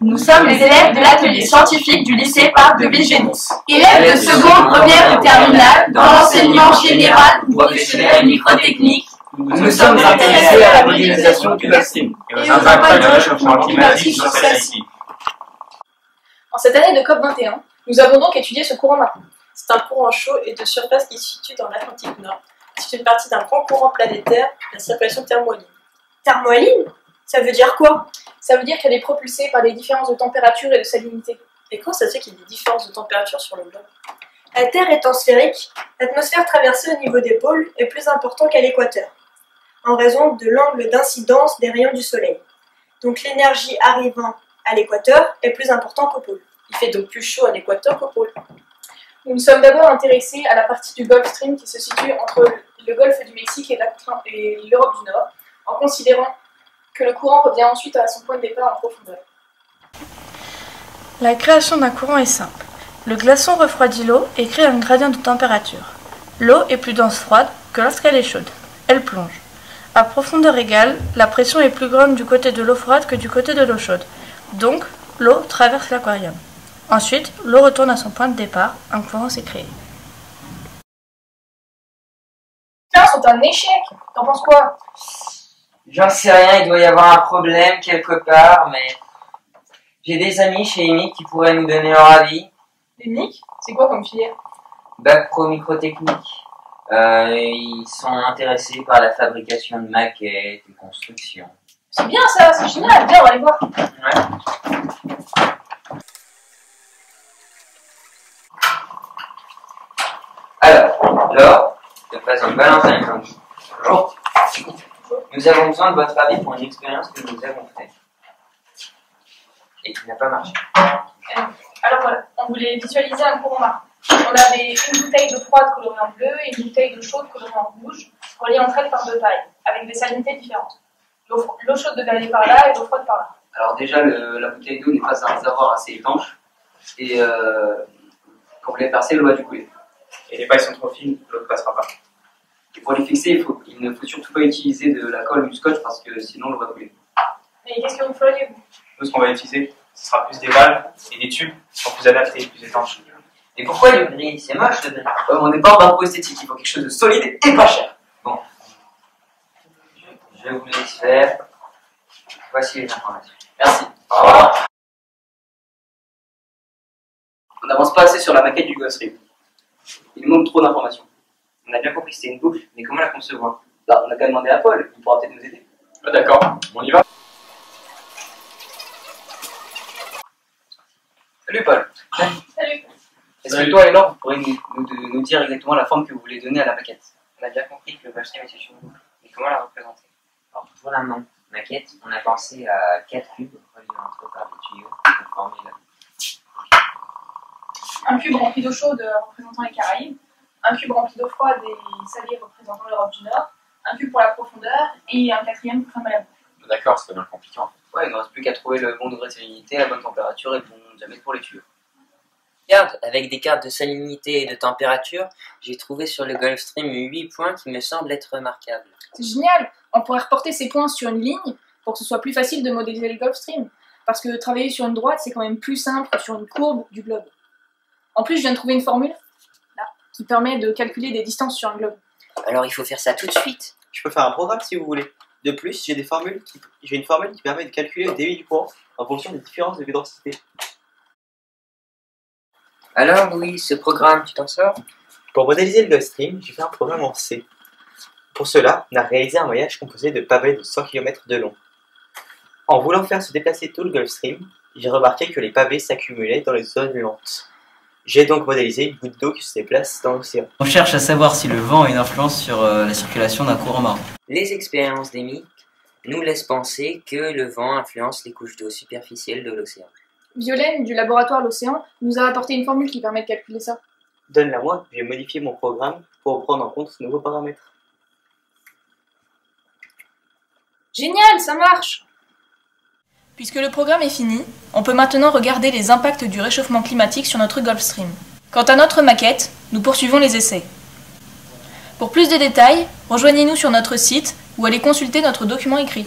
Nous sommes les élèves de l'atelier scientifique du lycée Parc de Villegénis. Élèves de seconde, première et terminale dans l'enseignement général ou professionnel microtechnique. Nous sommes intéressés à la modélisation du GolfStream et aux impacts du réchauffement climatique sur celle-ci. En cette année de COP21, nous avons donc étudié ce courant marin. C'est un courant chaud et de surface qui se situe dans l'Atlantique Nord. C'est une partie d'un grand courant planétaire, la circulation thermohaline. Thermohaline? Ça veut dire quoi? Ça veut dire qu'elle est propulsée par des différences de température et de salinité. Et comment ça se fait qu'il y ait des différences de température sur le globe? La Terre étant sphérique, l'atmosphère traversée au niveau des pôles est plus importante qu'à l'équateur, en raison de l'angle d'incidence des rayons du Soleil. Donc l'énergie arrivant à l'équateur est plus importante qu'au pôle. Il fait donc plus chaud à l'équateur qu'au pôle. Nous nous sommes d'abord intéressés à la partie du Gulf Stream qui se situe entre le golfe du Mexique et l'Europe du Nord, en considérant que le courant revient ensuite à son point de départ en profondeur. La création d'un courant est simple. Le glaçon refroidit l'eau et crée un gradient de température. L'eau est plus dense froide que lorsqu'elle est chaude. Elle plonge. À profondeur égale, la pression est plus grande du côté de l'eau froide que du côté de l'eau chaude. Donc, l'eau traverse l'aquarium. Ensuite, l'eau retourne à son point de départ, un courant s'est créé. C'est un échec. T'en penses quoi? J'en sais rien, il doit y avoir un problème quelque part, mais j'ai des amis chez IMIC qui pourraient nous donner leur avis. IMIC? C'est quoi comme filière? Bac pro microtechnique. Ils sont intéressés par la fabrication de maquettes et construction. C'est bien ça, c'est génial, viens on va aller voir. Ouais. Alors, Laure, de façon Valentin comme bonjour. Nous avons besoin de votre avis pour une expérience que nous avons faite et qui n'a pas marché. Alors voilà, on voulait visualiser un courant marin. On avait une bouteille d'eau froide colorée en bleu et une bouteille d'eau chaude colorée en rouge, reliées entre elles par deux pailles, avec des salinités différentes. L'eau chaude devait aller par là et l'eau froide par là. Alors déjà, la bouteille d'eau n'est pas un réservoir assez étanche et quand vous les percez, l'eau va du couler. Et les pailles sont trop fines, l'eau ne passera pas. Et pour les fixer, il ne faut surtout pas utiliser de la colle ou du scotch parce que sinon l'eau va couler. Mais qu'est-ce que vous feriez vous? Nous, ce qu'on va utiliser, ce sera plus des valves et des tubes qui sont plus adaptés et plus étanches. Et pourquoi le gris? C'est moche le gris. On n'est pas en d'impôt esthétique, il faut quelque chose de solide et pas cher. Bon. Je vous laisse faire. Voici les informations. Merci. Au revoir. On n'avance pas assez sur la maquette du GolfStream. Il manque trop d'informations. On a bien compris que c'était une boucle, mais comment la concevoir? Bah, on a qu'à demander à Paul, il pourra peut-être nous aider. Ah, d'accord, on y va. Salut Paul. Salut. Est-ce que toi et Laure, vous pourriez nous dire exactement la forme que vous voulez donner à la maquette? On a bien compris que le GolfStream était sur une boucle, mais comment la représenter? Alors, pour la maquette, on a pensé à 4 cubes reliés entre eux par des tuyaux pour former la boucle. Un cube rempli d'eau chaude représentant les Caraïbes, un cube rempli d'eau froide et salée représentant l'Europe du Nord, un cube pour la profondeur et un quatrième pour fermer la boucle. D'accord, c'est bien compliqué en fait. Ouais, il ne reste plus qu'à trouver le bon degré de salinité, la bonne température et le bon diamètre pour les tuyaux. Regarde, avec des cartes de salinité et de température, j'ai trouvé sur le GolfStream 8 points qui me semblent être remarquables. C'est génial. On pourrait reporter ces points sur une ligne pour que ce soit plus facile de modéliser le GolfStream. Parce que travailler sur une droite, c'est quand même plus simple que sur une courbe du globe. En plus, je viens de trouver une formule là, qui permet de calculer des distances sur un globe. Alors il faut faire ça tout de suite. Je peux faire un programme si vous voulez. De plus, j'ai une formule qui permet de calculer le débit du courant en fonction des différences de densité. Alors Louis, ce programme, tu t'en sors? Pour modéliser le GolfStream, j'ai fait un programme en C. Pour cela, on a réalisé un maillage composé de pavés de 100 km de long. En voulant faire se déplacer tout le GolfStream, j'ai remarqué que les pavés s'accumulaient dans les zones lentes. J'ai donc modélisé une goutte d'eau qui se déplace dans l'océan. On cherche à savoir si le vent a une influence sur la circulation d'un courant marin. Les expériences d'IMIC nous laissent penser que le vent influence les couches d'eau superficielles de l'océan. Violaine, du laboratoire L'Océan, nous a apporté une formule qui permet de calculer ça. Donne-la moi, j'ai modifié mon programme pour prendre en compte ce nouveau paramètre. Génial, ça marche! Puisque le programme est fini, on peut maintenant regarder les impacts du réchauffement climatique sur notre GolfStream. Quant à notre maquette, nous poursuivons les essais. Pour plus de détails, rejoignez-nous sur notre site ou allez consulter notre document écrit.